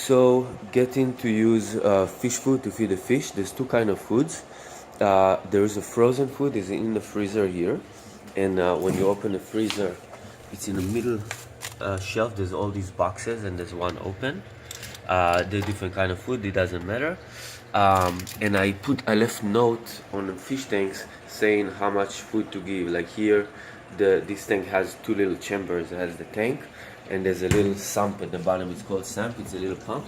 So getting to use fish food to feed the fish, there's two kind of foods. There is a frozen food, is in the freezer here, and when you open the freezer, it's in the middle shelf. There's all these boxes, and there's one open. There's different kind of food. It doesn't matter. And I left note on the fish tanks saying how much food to give. Like here, this tank has two little chambers. It has the tank, and there's a little sump at the bottom. It's called sump. It's a little pump.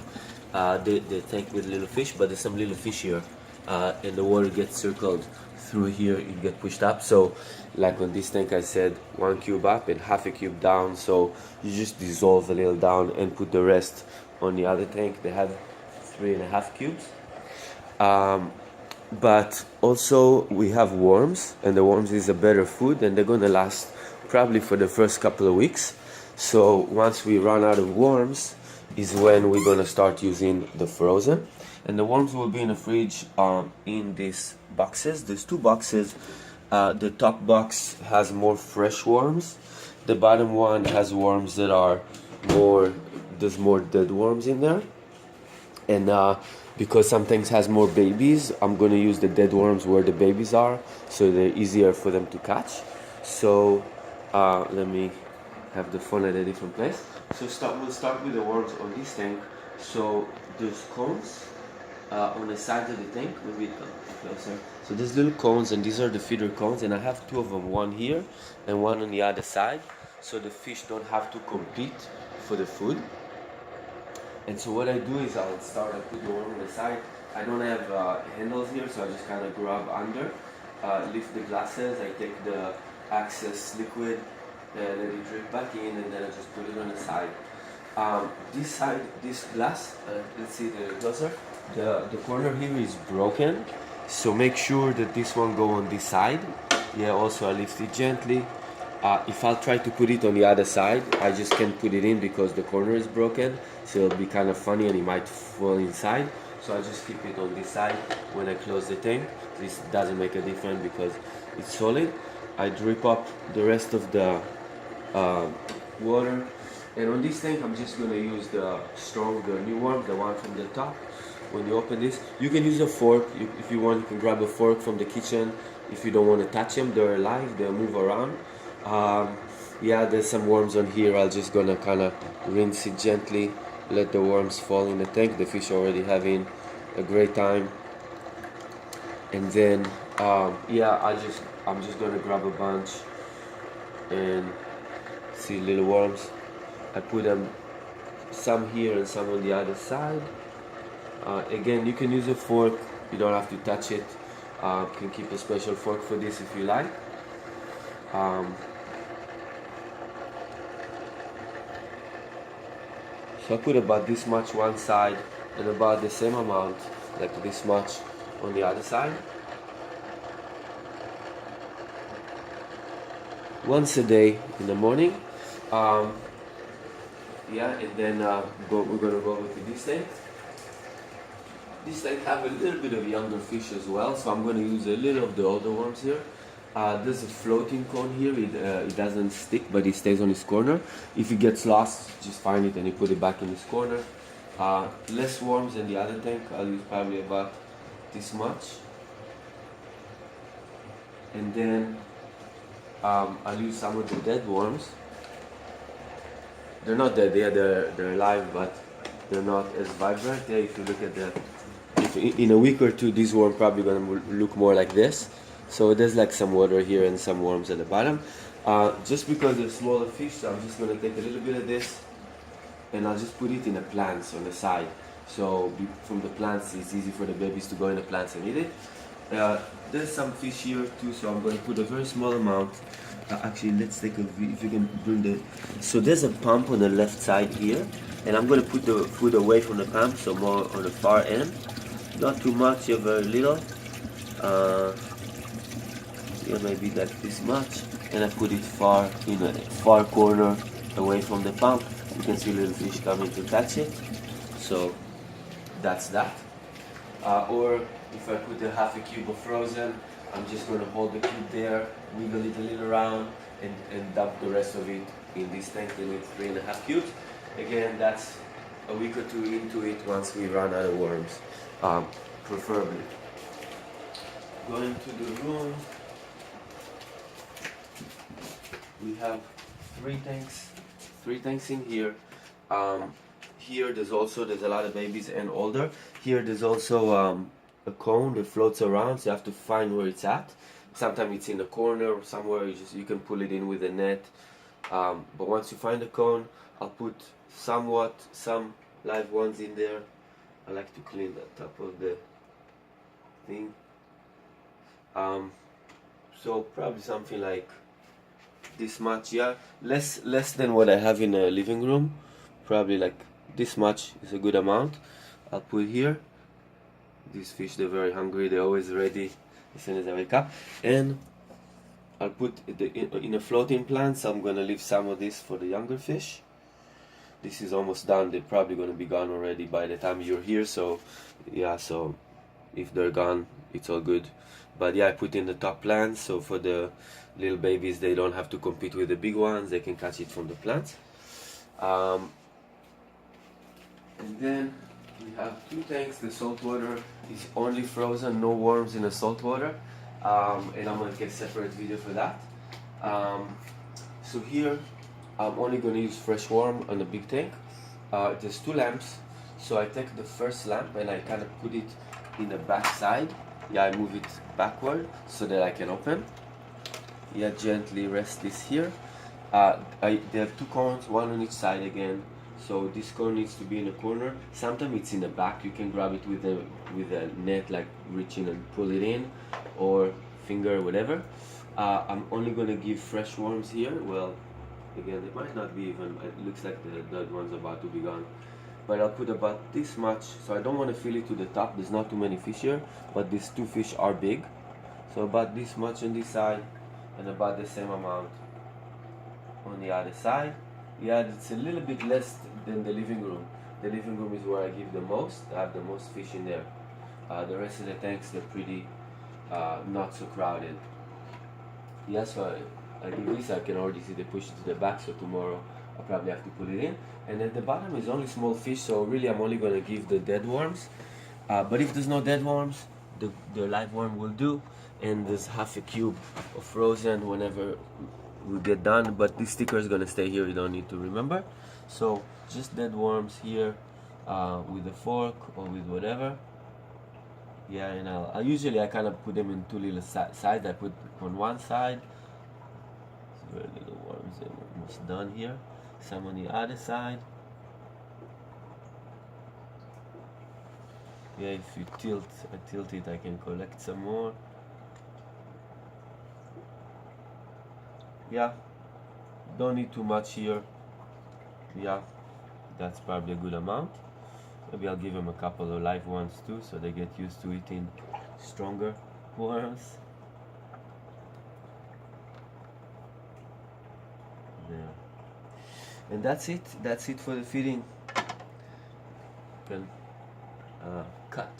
The tank with little fish, but there's some little fish here, and the water gets circled through here. It get pushed up. So, like on this tank, I said 1 cube up and half a cube down. So you just dissolve a little down and put the rest on the other tank. They have 3.5 cubes. But also we have worms, and the worms is a better food, and they're gonna last probably for the first couple of weeks. So once we run out of worms is when we're gonna start using the frozen, and the worms will be in the fridge in these boxes. There's two boxes. The top box has more fresh worms. The bottom one has worms that are there's more dead worms in there. And because some tanks has more babies, I'm gonna use the dead worms where the babies are, so they're easier for them to catch. So let me have the phone at a different place. So we'll start with the worms on this tank. So there's cones on the side of the tank. Maybe it comes closer. So there's little cones, and these are the feeder cones, and I have two of them, one here and one on the other side, so the fish don't have to compete for the food. And so what I do is I put the worm on the side. I don't have handles here, so I just kind of grab under, lift the glasses, I take the excess liquid, let it drip back in, and then I just put it on the side. This side, this glass, let's see the closer, the corner here is broken, so make sure that this one go on this side. Yeah, also I lift it gently. If I'll try to put it on the other side, I just can't put it in because the corner is broken, so it'll be kind of funny and it might fall inside. So I just keep it on this side when I close the tank. This doesn't make a difference because it's solid. I drip up the rest of the water, and on this tank I'm just going to use the new one, the one from the top. When you open this, you can use a fork. If you want, you can grab a fork from the kitchen. If you don't want to touch them, they're alive, they'll move around. Yeah, there's some worms on here. I'm just gonna kind of rinse it gently, let the worms fall in the tank. The fish are already having a great time. And then yeah, I'm just gonna grab a bunch and see little worms. I put them some here and some on the other side. Again, you can use a fork, you don't have to touch it. You can keep a special fork for this if you like. So I put about this much one side and about the same amount, like this much, on the other side. Once a day in the morning. Yeah, and then we're gonna go over to this tank. This tank have a little bit of younger fish as well, so I'm gonna use a little of the older worms here. There's a floating cone here. It doesn't stick, but it stays on its corner. If it gets lost, just find it and you put it back in its corner. Less worms than the other tank. I'll use probably about this much. And then I'll use some of the dead worms. They're not dead, they're alive, but they're not as vibrant. Yeah, if you look at in a week or two, these worms probably gonna look more like this. So there's like some water here and some worms at the bottom. Just because they're smaller fish, so I'm just gonna take a little bit of this and I'll just put it in the plants on the side. So from the plants, it's easy for the babies to go in the plants and eat it. There's some fish here too, so I'm going to put a very small amount. Actually, let's take if you can bring the. So there's a pump on the left side here, and I'm going to put the food away from the pump, so more on the far end. Not too much, here very little. Here maybe like this much, and I put it far in a far corner away from the pump. You can see little fish coming to catch it. So that's that. Or if I put a half a cube of frozen, I'm just going to hold the cube there, wiggle it a little around, and dump the rest of it in this tank with 3.5 cubes. Again, that's a week or two into it once we run out of worms, preferably. Going to the room, we have three tanks in here. Here there's a lot of babies and older. Here there's also a cone that floats around, so you have to find where it's at. Sometimes it's in the corner or somewhere. You can pull it in with a net. But once you find the cone, I'll put some live ones in there. I like to clean the top of the thing. So probably something like this much, yeah, less than what I have in a living room. Probably like this much is a good amount. I'll put here. These fish, they're very hungry, they're always ready as soon as I wake up. And I'll put in a floating plant, so I'm gonna leave some of this for the younger fish. This is almost done. They're probably gonna be gone already by the time you're here, so yeah, so if they're gone, it's all good. But yeah, I put in the top plants, so for the little babies, they don't have to compete with the big ones, they can catch it from the plants. And then we have two tanks. The salt water is only frozen, no worms in the salt water. And I'm gonna get a separate video for that. So here, I'm only gonna use fresh worm on the big tank. There's two lamps, so I take the first lamp and I kind of put it in the back side. Yeah, I move it backward so that I can open. Yeah, gently rest this here. They have two cones, one on each side again. So this cone needs to be in the corner. Sometimes it's in the back. You can grab it with a net, like reach in and pull it in, or finger, whatever. I'm only gonna give fresh worms here. Well, again, it might not be even. It looks like the dead one's about to be gone. But I'll put about this much. So I don't want to fill it to the top. There's not too many fish here, but these two fish are big. So about this much on this side, and about the same amount on the other side. Yeah, it's a little bit less than the living room. The living room is where I give the most. I have the most fish in there. The rest of the tanks, they're pretty not so crowded. Yeah, so I give this. I can already see they push it to the back, so tomorrow I'll probably have to put it in. And at the bottom is only small fish, so really I'm only gonna give the dead worms. But if there's no dead worms, the live worm will do. And there's half a cube of frozen whenever we get done. But this sticker is gonna stay here, you don't need to remember. So just dead worms here with a fork or with whatever. Yeah, and I usually I kind of put them in two little sides. I put on one side, very little worms, they're almost done here. Some on the other side. Yeah, if you tilt it, I can collect some more. Yeah, don't need too much here. Yeah, that's probably a good amount. Maybe I'll give them a couple of live ones too, so they get used to eating stronger worms. There. And that's it. That's it for the feeding. Can cut.